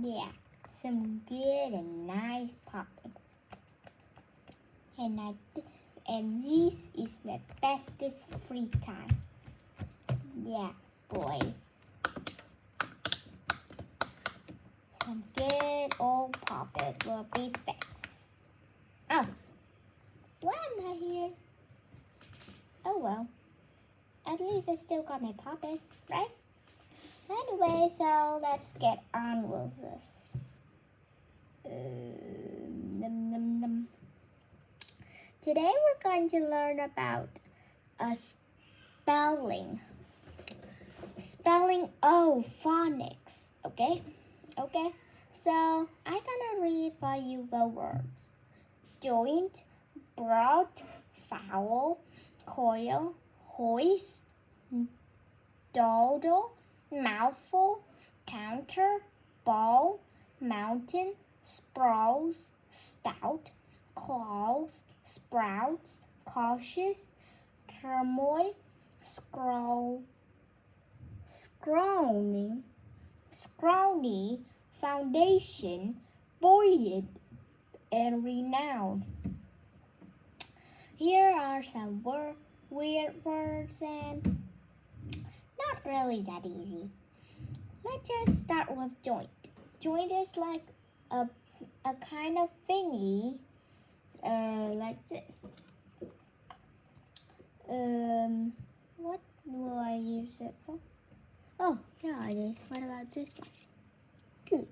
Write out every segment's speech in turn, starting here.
Yeah, some good and nice popping. And this is my bestest free time. Yeah, boy. Some good old poppet will be fixed. Oh, why am I here? Oh well. At least I still got my poppet, right? Anyway, so let's get on with this. Today we're going to learn about spelling. Phonics, okay? Okay, so I'm gonna read for you the words. Joint, broad, foul, coil, hoist, dawdle, mouthful, counter, ball, mountain, sprawls, stout, claws, sprouts, cautious, turmoil, scrawny, foundation, buoyant, and renowned. Here are some weird words and not really that easy. Let's just start with joint. Joint is like a kind of thingy, like this. What will I use it for? Oh, yeah, it is. What about this one? Good.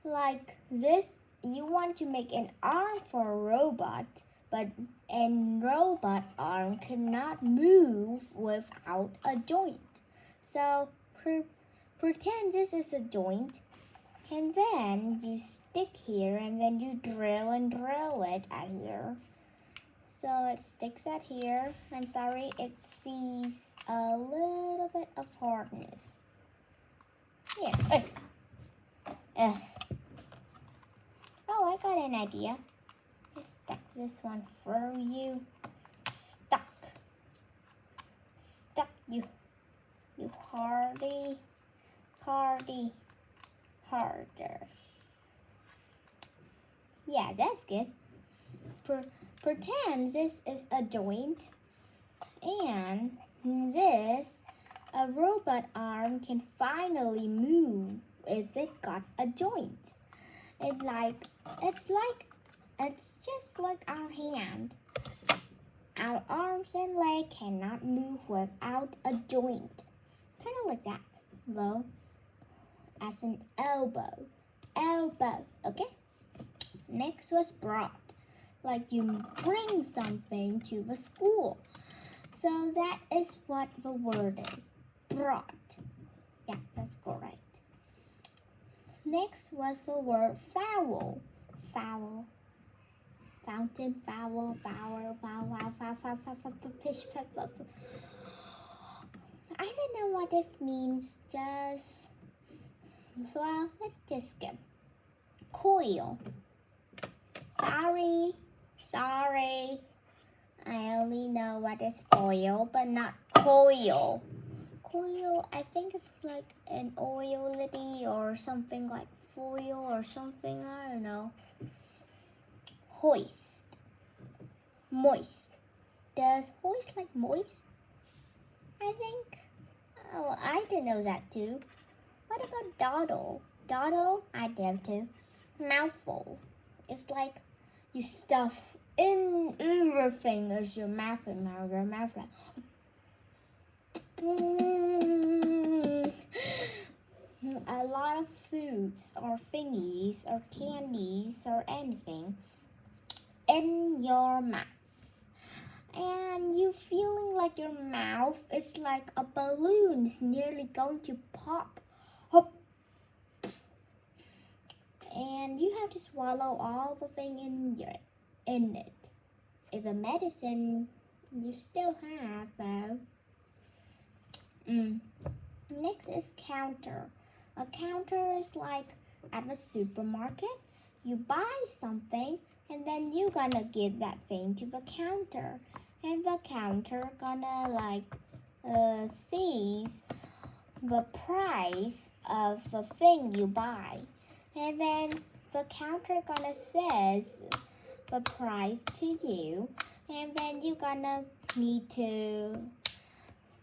Like this, you want to make an arm for a robot, but a robot arm cannot move without a joint. So pretend this is a joint, and then you stick here, and then you drill it at here. So it sticks at here. I'm sorry, it sees a little bit of hardness. Here. Oh, I got an idea. Just stuck this one for you. Stuck, you harder. Yeah, that's good. Pretend this is a joint, and a robot arm can finally move if it got a joint. It's just like our hand. Our arms and leg cannot move without a joint. Kind of like that, though, as an elbow, okay? Next was broad, like you bring something to the school. So that is what the word is, broad. Yeah, that's correct. Next was the word foul. Fountain, foul, fish, I don't know what it means, let's just skip. Coil. Sorry. I only know what is foil, but not coil. Coil, I think it's like an oility or something like foil or something, I don't know. Hoist. Moist. Does hoist like moist? I think. Oh, I didn't know that too. What about dawdle? Dawdle, I did too. Mouthful. It's like you stuff in everything as your mouth and your mouth like. A lot of foods or thingies or candies or anything in your mouth. And you feeling like your mouth is like a balloon. It's nearly going to pop. And you have to swallow all the thing in it. If a medicine you still have though. Next is counter. A counter is like at the supermarket. You buy something and then you gonna give that thing to the counter. And the counter gonna sees the price of the thing you buy. And then the counter gonna says the price to you. And then you gonna need to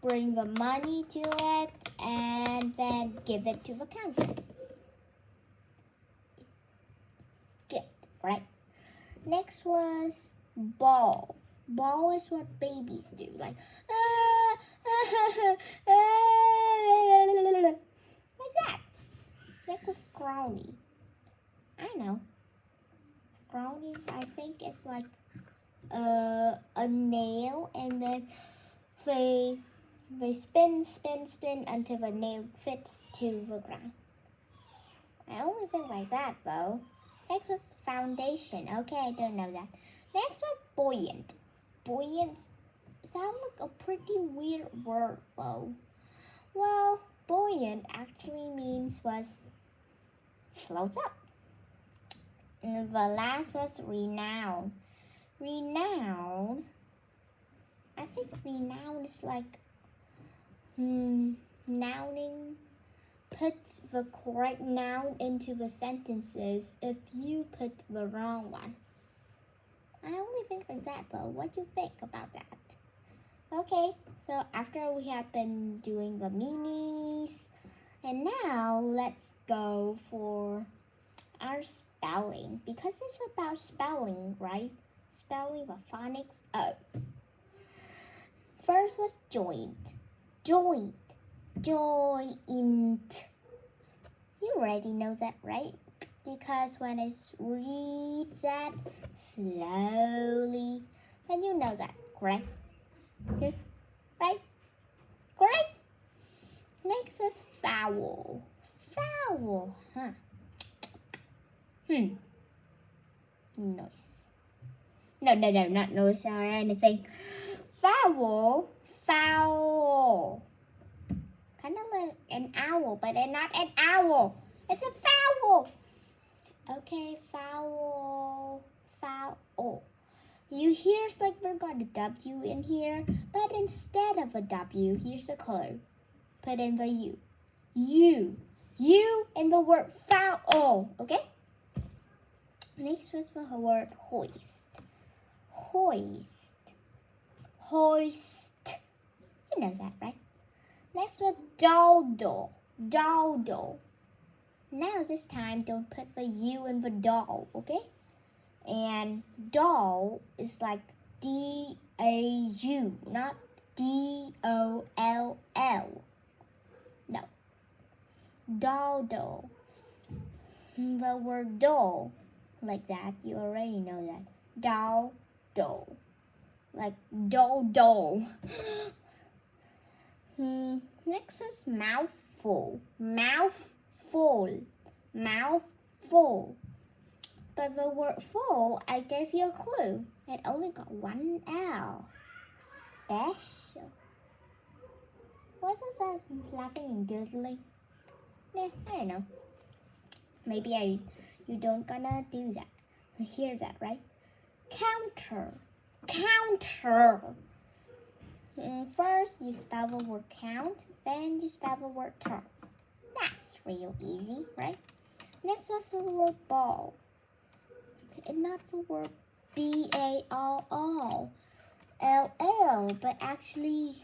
bring the money to it and then give it to the counter. Good, right? Next was ball. Ball is what babies do, like like that. That was scrawny. I know. Scrawnies, I think it's like a nail, and then they spin until the nail fits to the ground. I only think like that though. Next was foundation. Okay, I don't know that. Next was buoyant. Buoyant sounds like a pretty weird word though. Well, buoyant actually means floats up. And the last was renowned. Renowned, I think renowned is like nouning. Put the correct noun into the sentences if you put the wrong one. I only think like that though. What do you think about that? Okay, so after we have been doing the minis, and now let's go for our spelling, because it's about spelling, right? Spelling the phonics O. First was joint. Joint. Joint. You already know that, right? Because when I read that slowly, then you know that, correct? Good? Right? Correct? Next is vowel. Vowel, huh? Noise. No, not noise or anything. Vowel. Fowl. Kind of like an owl, but it's not an owl. It's a fowl. Okay, fowl. Fowl. You hear it's like we're got a W in here, but instead of a W, here's a clue. Put in the U. You in the word fowl, okay? Next was the word hoist. Hoist. Hoist. You know that, right? Next was dawdle. Dawdle. Now this time, don't put the U in the doll, okay? And doll is like D-A-U, not D-O-L-L. No. Dawdle. The word doll, like that, you already know that. Doll. Like doll. Next is mouthful. Mouthful. But the word full, I gave you a clue. It only got one L. Special. What is that laughing and giggling? I don't know. Maybe you don't gonna do that. Hear that, right? Counter. First, you spell the word count, then you spell the word turn. That's real easy, right? Next was the word ball. And not the word B-A-R-R-L-L, but actually,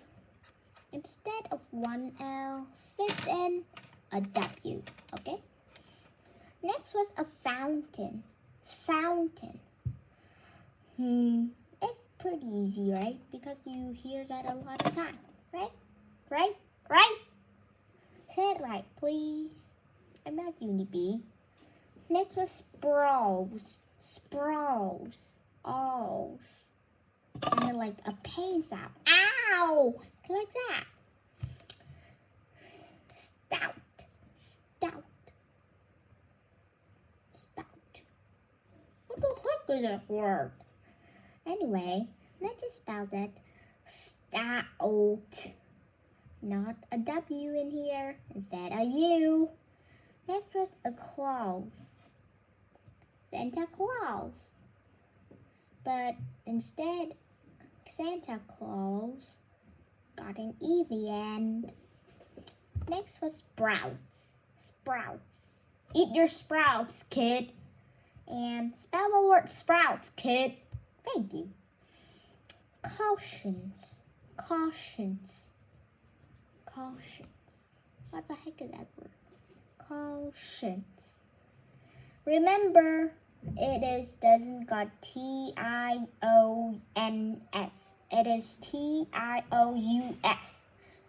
instead of one L, fits in a W, okay? Next was a fountain. Fountain. It's pretty easy, right? Because you hear that a lot of time, right? Right? Say it right, please. I'm not Unibee. Next was sprawls. Alls. Kind of like a pain sound. Ow! Like that. Stout. What the heck is that word? Anyway, let's just spell that stout. Not a W in here. Instead a U. Next was a clause. Santa Claus. But instead, Santa Claus got an E the end. Next was sprouts. Sprouts. Eat your sprouts, kid. And spell the word sprouts, kid. Thank you. Cautions. Cautions. Cautions. What the heck is that word? Cautions. Remember, doesn't got T-I-O-N-S. It is T-I-O-U-S.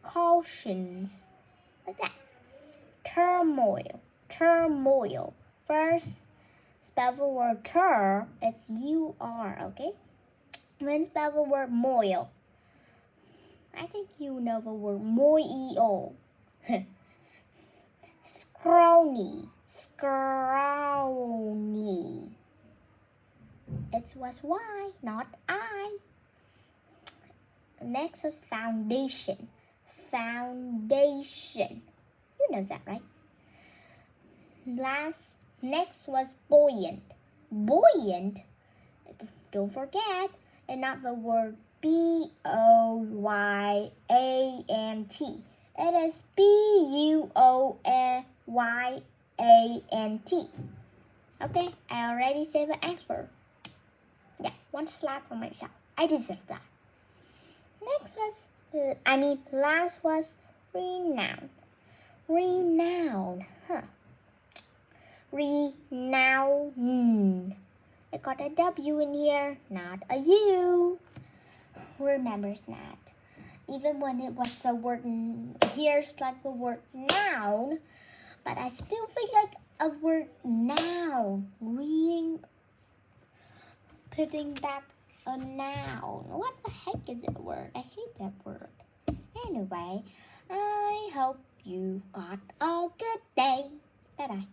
Cautions. Like that. Turmoil. Turmoil. First, spell the word tur. It's U-R, okay? Then spell the word moil. I think you know the word moil. Scrawny. Scrawny. It was Y, not I. Next was foundation. Foundation. You know that, right? Next was buoyant. Buoyant. Don't forget, and not the word B-O-Y-A-N-T. It is B-U-O-Y-A-N-T. Okay, I already said the answer. Yeah, one slap for myself. I deserve that. Last was renown. Renown, Renown. I got a W in here, not a U. Who remembers that? Even when it was the word, here's like the word noun, but I still feel like a word noun. Putting back a noun. What the heck is that word? I hate that word. Anyway, I hope you got a good day. Bye-bye.